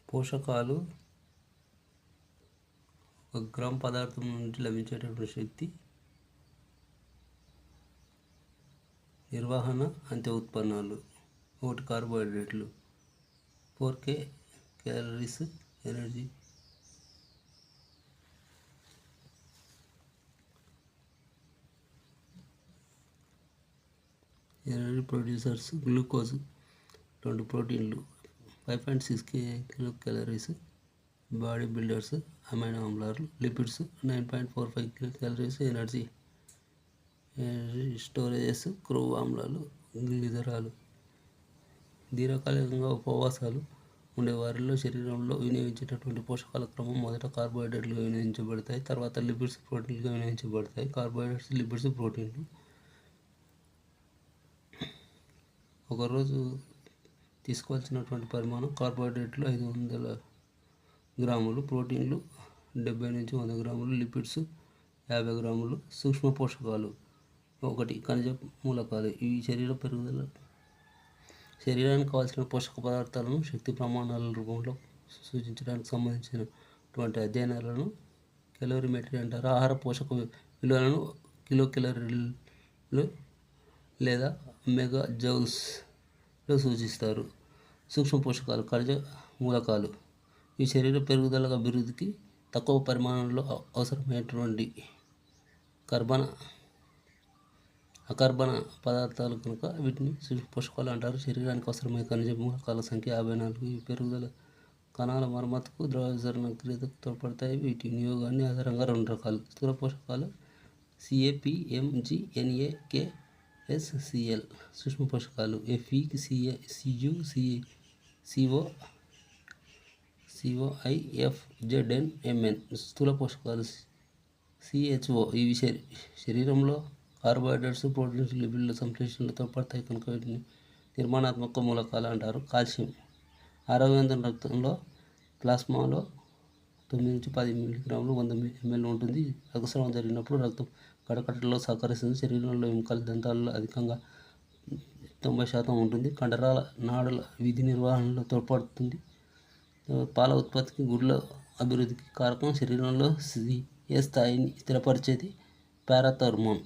పోషకాలు ఒక గ్రామ్ పదార్థం నుండి లభించేటటువంటి శక్తి, నిర్వహణ, అంత్య ఉత్పన్నాలు. 1 కార్బోహైడ్రేట్లు, 4 calories energy. Energy producers glucose 2 ప్రోటీన్లు 5.6 kilo calories. Body builders amino ఆమ్లాలు. Lipids 9.45 kilo calories. Energy storages క్రొవ్వు ఆమ్లాలు, గ్లిజరాలు. దీర్ఘకాలికంగా ఉపవాసాలు ఉండేవారిలో శరీరంలో వినియోగించేటటువంటి పోషకాల క్రమం మొదట కార్బోహైడ్రేట్లు వినియోగించబడతాయి, తర్వాత లిపిడ్స్, ప్రోటీన్లుగా వినియోగించబడతాయి. కార్బోహైడ్రేట్స్, లిపిడ్స్, ప్రోటీన్లు. ఒకరోజు తీసుకోవాల్సినటువంటి పరిమాణం: కార్బోహైడ్రేట్లు 500 గ్రాములు, ప్రోటీన్లు 70 నుంచి 100 గ్రాములు, లిపిడ్స్ 50 గ్రాములు. సూక్ష్మ పోషకాలు: 1 ఖనిజ మూలకాలు. ఇవి శరీరానికి కావాల్సిన పోషక పదార్థాలను శక్తి ప్రమాణాల రూపంలో సూచించడానికి సంబంధించినటువంటి అధ్యయనాలను కెలోరీమెట్రీ అంటారు. ఆహార పోషక విలువలను కిలో క్యాలరీలు లేదా మెగా జౌల్స్లో సూచిస్తారు. సూక్ష్మ పోషకాలు: ఖనిజ మూలకాలు. ఇవి శరీర పెరుగుదల, అభివృద్ధికి తక్కువ పరిమాణంలో అవసరమైనటువంటి అకర్బన పదార్థాలు కనుక వీటిని సూక్ష్మ పోషకాలు అంటారు. శరీరానికి అవసరమైన ఖనిజ మూలకాల సంఖ్య 54. ఇవి పెరుగుదల, కణాల మరమ్మతుకు, ద్రవ విసరణ క్రియకు తోడ్పడతాయి. వీటి వినియోగాన్ని ఆధారంగా 2 రకాలు: స్థూల పోషకాలు CAPMGNAKSCl, సూక్ష్మ పోషకాలు FeCUCOIFZNMN, స్థూల పోషకాలు CHO. ఇవి శరీరంలో కార్బోహైడ్రేట్స్, ప్రోటీన్స్, లిపిడ్ల సంశ్లేషణలో తోడ్పడతాయి కనుక వీటిని నిర్మాణాత్మక మూలకాలు అంటారు. కాల్షియం ఆరోగ్యవంతమైన రక్తంలో, ప్లాస్మాలో 9 నుంచి 10 మిల్లీగ్రాములు 100 ml ఉంటుంది. రక్తస్రావం జరిగినప్పుడు రక్తం గడకట్టలో సహకరిస్తుంది. శరీరంలో ఎముకలు, దంతాలలో అధికంగా 90% ఉంటుంది. కండరాల, నాడుల విధి నిర్వహణలో తోడ్పడుతుంది. పాల ఉత్పత్తికి, గుడ్ల అభివృద్ధికి కారకం. శరీరంలో CA స్థాయిని స్థిరపరిచేది పారాథర్మోన్.